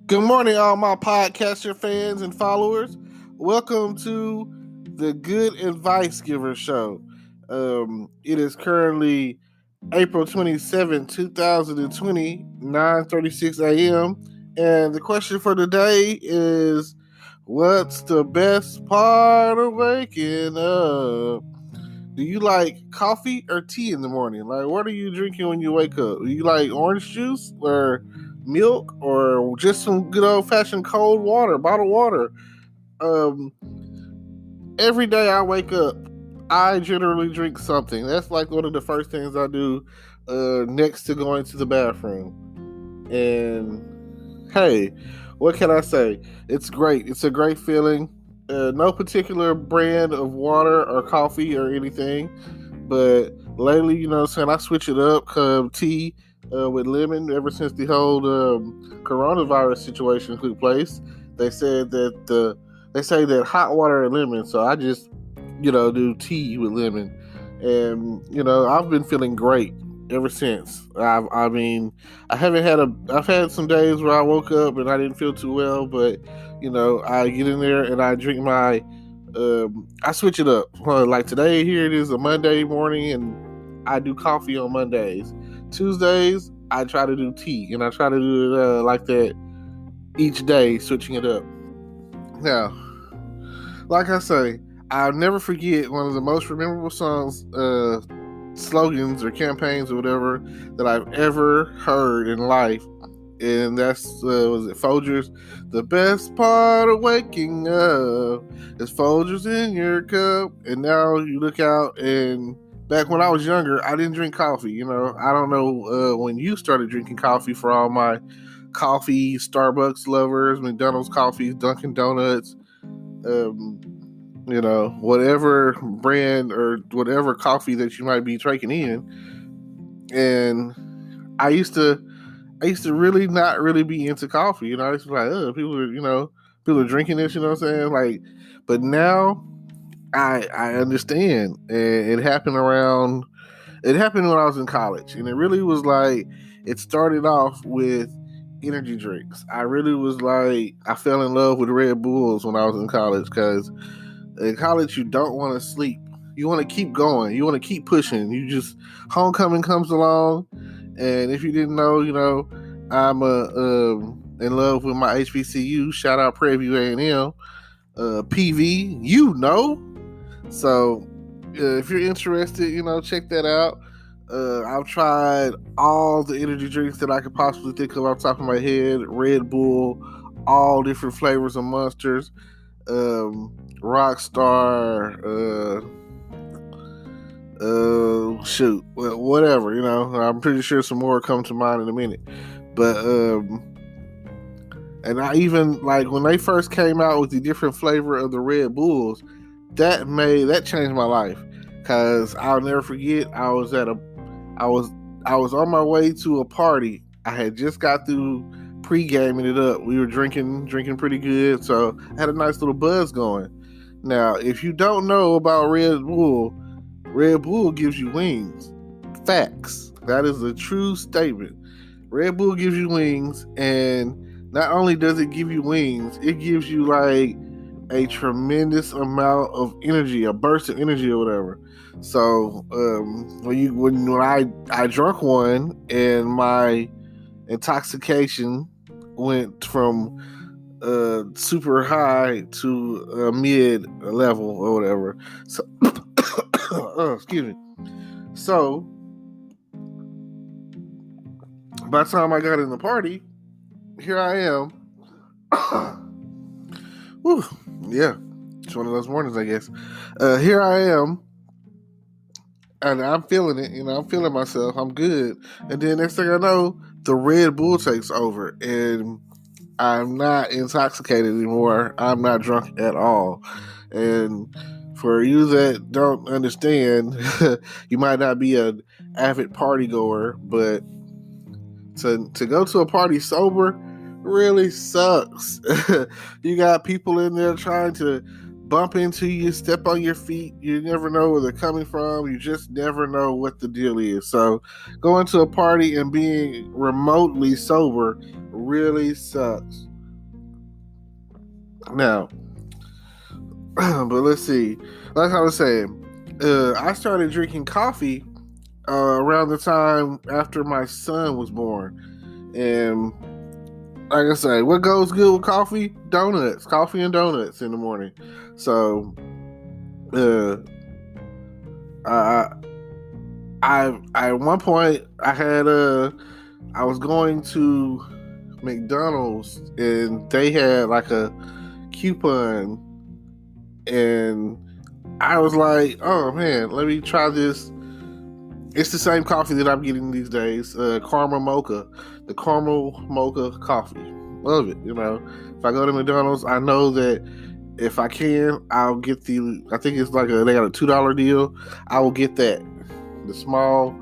Good morning, all my podcaster fans and followers. Welcome to the Good Advice Giver Show. It is currently April 27, 2020, 9:36 a.m. And the question for today is, what's the best part of waking up? Do you like coffee or tea in the morning? Like, what are you drinking when you wake up? Do you like orange juice or milk or just some good old fashioned cold water, bottled water? Um, every day I wake up, I generally drink something. That's like one of the first things I do next to going to the bathroom. And hey, what can I say? It's great. It's a great feeling. No particular brand of water or coffee or anything, but lately, I switch it up. Tea with lemon. Ever since the whole coronavirus situation took place, they said that they say that hot water and lemon. So I just do tea with lemon, and I've been feeling great ever since. I've had some days where I woke up and I didn't feel too well, but I get in there and I drink my. I switch it up. Like today, here it is a Monday morning, and I do coffee on Mondays. Tuesdays, I try to do tea, and I try to do it like that each day, switching it up. Now, like I say, I'll never forget one of the most memorable slogans or campaigns or whatever that I've ever heard in life. And that's, was it Folgers? The best part of waking up is Folgers in your cup. And now you look out, and back when I was younger, I didn't drink coffee. I don't know when you started drinking coffee, for all my coffee, Starbucks lovers, McDonald's coffees, Dunkin' Donuts, whatever brand or whatever coffee that you might be drinking in. And I used to really not really be into coffee. I used to be like, people are drinking this, you know what I'm saying? Like, but now I understand. And it happened when I was in college. And it really was like, it started off with energy drinks. I really was like, I fell in love with Red Bulls when I was in college, because in college you don't want to sleep. You want to keep going. You want to keep pushing. Homecoming comes along, and if you didn't know, I'm in love with my HBCU. Shout out Prairie View A&M, PV. So if you're interested, check that out. I've tried all the energy drinks that I could possibly think of off the top of my head. Red Bull, all different flavors of Monsters, Rockstar, whatever. I'm pretty sure some more come to mind in a minute. But and I even, like, when they first came out with the different flavor of the Red Bulls, that changed my life, because I'll never forget. I was on my way to a party. I had just got through pre-gaming it up. We were drinking pretty good, so I had a nice little buzz going. Now, if you don't know about Red Bull gives you wings. Facts. That is a true statement. Red Bull gives you wings, and not only does it give you wings, it gives you like a tremendous amount of energy, a burst of energy or whatever. So when I drank one, and my intoxication went from super high to a mid level or whatever. So excuse me. So by the time I got in the party, here I am. Whew, yeah, it's one of those mornings, I guess. Here I am, and I'm feeling it. I'm feeling myself. I'm good. And then next thing I know, the Red Bull takes over, and I'm not intoxicated anymore. I'm not drunk at all. And for you that don't understand, you might not be an avid party goer, but to go to a party sober really sucks. You got people in there trying to bump into you, step on your feet. You never know where they're coming from. You just never know what the deal is. So going to a party and being remotely sober really sucks. Now, but let's see. Like I was saying, I started drinking coffee around the time after my son was born. And like I say, what goes good with coffee? Donuts. Coffee and donuts in the morning. So, I at one point I was going to McDonald's and they had like a coupon, and I was like, oh man, let me try this. It's the same coffee that I'm getting these days, caramel mocha, the caramel mocha coffee. Love it. If I go to McDonald's, I know that if I can, I'll get I think it's like they got a $2 deal. I will get that, the small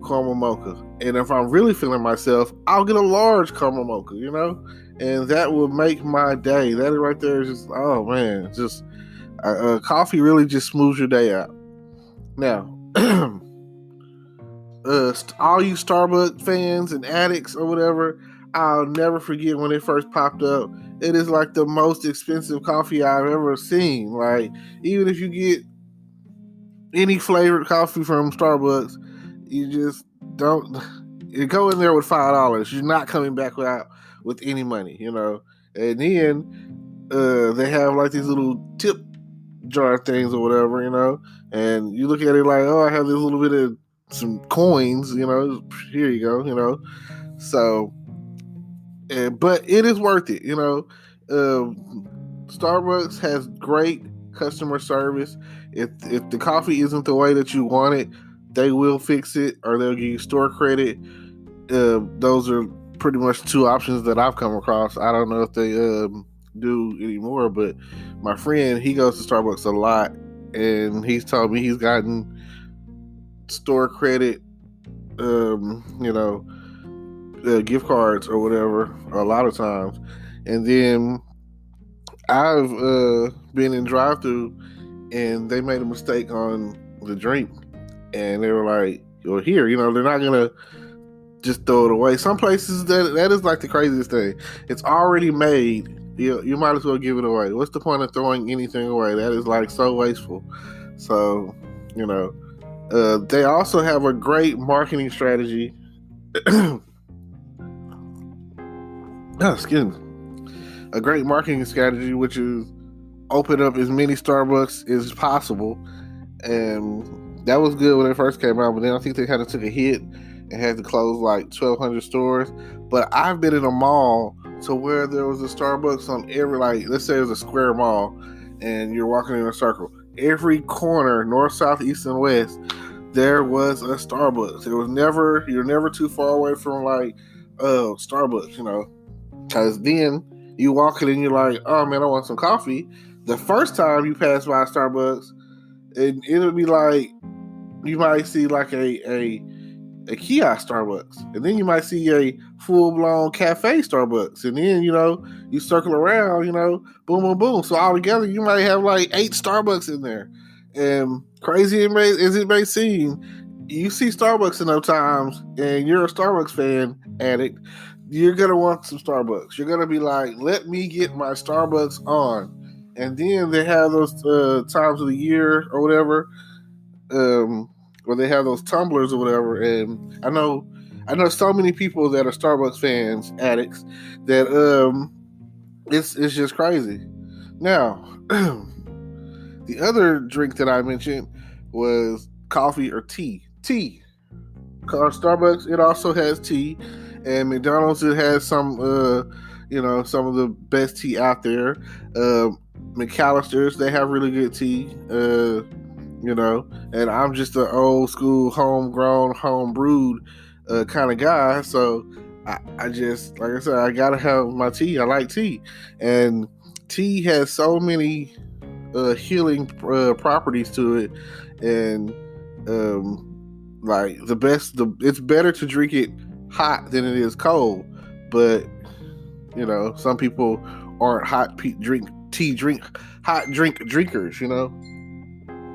caramel mocha. And if I'm really feeling myself, I'll get a large caramel mocha, and that will make my day. That right there is just, oh man, just coffee really just smooths your day out. Now, all you Starbucks fans and addicts or whatever, I'll never forget when it first popped up. It is like the most expensive coffee I've ever seen. Like, even if you get any flavored coffee from Starbucks, you just don't. You go in there with $5. You're not coming back with any money, And then they have like these little tip jar things or whatever, And you look at it like, oh, I have this little bit of some coins, here you go, So, but it is worth it, Starbucks has great customer service. If the coffee isn't the way that you want it, they will fix it, or they'll give you store credit. Those are pretty much two options that I've come across. I don't know if they do anymore, but my friend, he goes to Starbucks a lot, and he's told me he's gotten store credit, gift cards or whatever a lot of times. And then I've been in drive-thru, and they made a mistake on the drink, and they were like, well, here, they're not gonna just throw it away. Some places that is like the craziest thing. It's already made. You might as well give it away. What's the point of throwing anything away? That is like so wasteful. So, they also have a great marketing strategy. Excuse me. A great marketing strategy, which is open up as many Starbucks as possible. And that was good when it first came out, but then I think they kind of took a hit and had to close like 1,200 stores. But I've been in a mall to where there was a Starbucks on every, like, let's say it was a square mall, and you're walking in a circle. Every corner, north, south, east, and west, there was a Starbucks. You're never too far away from like Starbucks, because then you walk in and you're like, oh man, I want some coffee. The first time you pass by Starbucks, it'll be like, you might see like a kiosk Starbucks, and then you might see a full-blown cafe Starbucks, and then you circle around, boom, boom, boom. So all together, you might have like 8 Starbucks in there. And crazy as it may seem, you see Starbucks in those times, and you're a Starbucks fan addict, you're gonna want some Starbucks. You're gonna be like, let me get my Starbucks on. And then they have those times of the year or whatever, where they have those tumblers or whatever. And I know so many people that are Starbucks fans, addicts, that it's just crazy. Now, the other drink that I mentioned was coffee or tea. Tea. Starbucks, it also has tea, and McDonald's, it has some some of the best tea out there. McAllister's, they have really good tea. And I'm just an old school, homegrown, home brewed kind of guy. So I just, like I said, I gotta have my tea. I like tea, and tea has so many healing properties to it, and like it's better to drink it hot than it is cold. But some people aren't hot drinkers.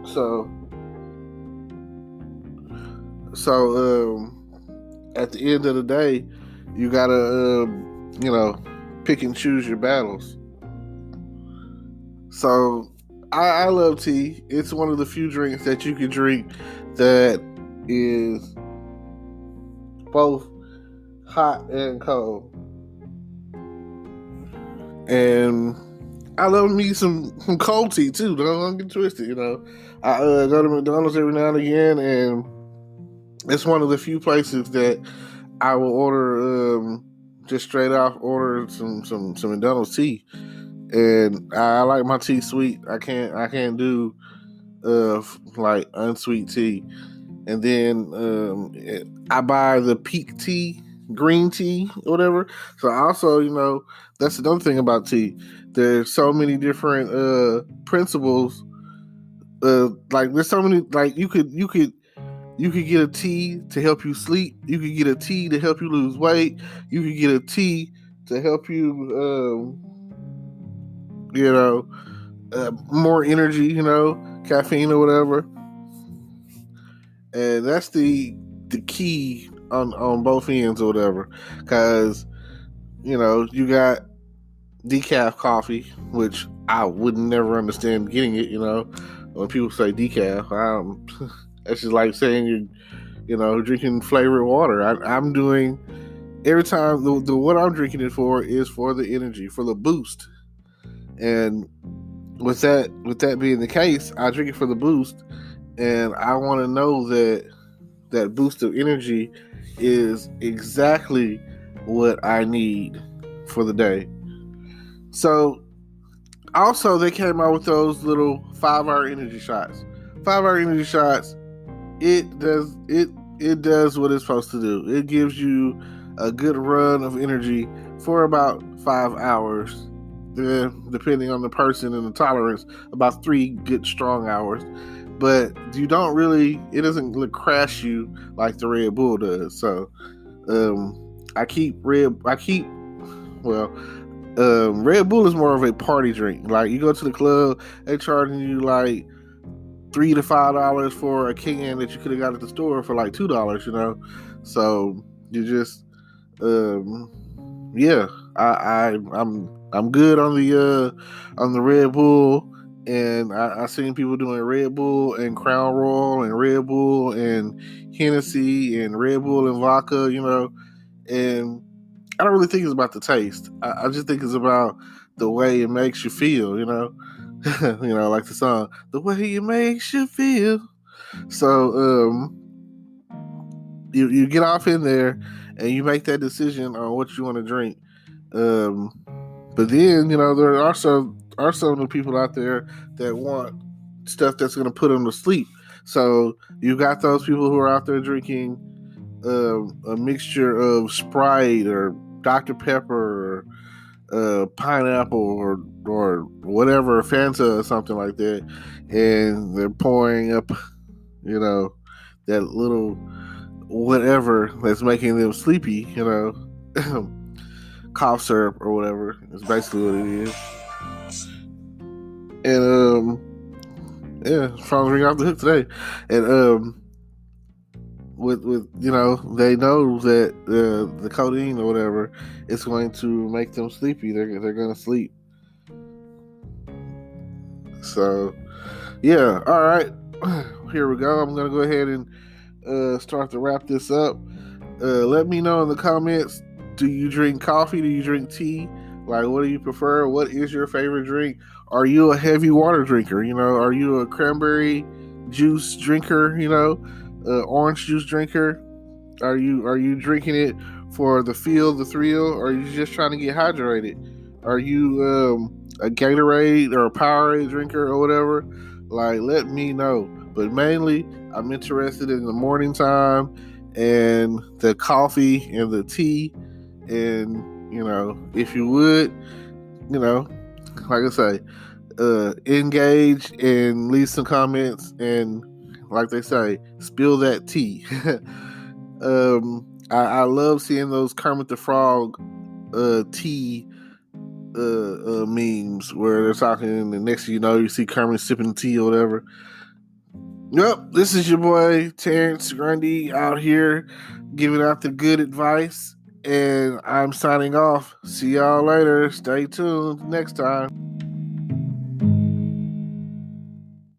So at the end of the day, you gotta pick and choose your battles. So I love tea. It's one of the few drinks that you can drink that is both hot and cold. And I love me some cold tea too. Don't get twisted, you know. I go to McDonald's every now and again, and it's one of the few places that I will order just straight off order some McDonald's tea. And I like my tea sweet. I can't do like unsweet tea. And then I buy the peak tea, green tea, whatever. So also, you know, that's another thing about tea. There's so many different principles. Like there's so many, like you could get a tea to help you sleep. You could get a tea to help you lose weight. You could get a tea to help you, you know, more energy, you know, caffeine or whatever. And that's the key on both ends or whatever. Because, you know, you got decaf coffee, which I would never understand getting it, you know. When people say decaf, that's just like saying you know, drinking flavored water. I'm doing every time the what I'm drinking it for is for the energy, for the boost. And with that being the case, I drink it for the boost, and I want to know that boost of energy is exactly what I need for the day. So also they came out with those little 5-hour energy shots. 5-hour energy shots, it does what it's supposed to do. It gives you a good run of energy for about 5 hours. Then, depending on the person and the tolerance, about 3 good strong hours. But you don't really, it doesn't crash you like the Red Bull does. So Red Bull is more of a party drink. Like you go to the club, they charging you like $3 to $5 for a can that you could have got at the store for like $2, you know. So you just yeah, I'm good on the Red Bull, and I seen people doing Red Bull and Crown Royal and Red Bull and Hennessy and Red Bull and vodka, you know. And I don't really think it's about the taste. I just think it's about the way it makes you feel, you know. You know, like the song, the way it makes you feel. So you get off in there and you make that decision on what you want to drink. But then, you know, there are some of the people out there that want stuff that's going to put them to sleep. So you got those people who are out there drinking a mixture of Sprite or Dr. Pepper or pineapple or whatever, Fanta or something like that, and they're pouring up, you know, that little whatever that's making them sleepy, you know. Cough syrup or whatever is basically what it is. And yeah, phone's ring off the hook today. And with you know, they know that the codeine or whatever is going to make them sleepy. They're going to sleep. So yeah, all right, here we go. I'm going to go ahead and start to wrap this up. Let me know in the comments. Do you drink coffee? Do you drink tea? Like, what do you prefer? What is your favorite drink? Are you a heavy water drinker? You know, are you a cranberry juice drinker? You know, orange juice drinker? Are you drinking it for the feel, the thrill, or are you just trying to get hydrated? Are you a Gatorade or a Powerade drinker or whatever? Like, let me know. But mainly, I'm interested in the morning time and the coffee and the tea. And, you know, if you would, you know, like I say, engage and leave some comments, and like they say, spill that tea. I love seeing those Kermit the Frog tea memes where they're talking, and the next thing you know, you see Kermit sipping tea or whatever. Yep, this is your boy Terrence Grundy out here giving out the good advice. And I'm signing off. See y'all later. Stay tuned next time.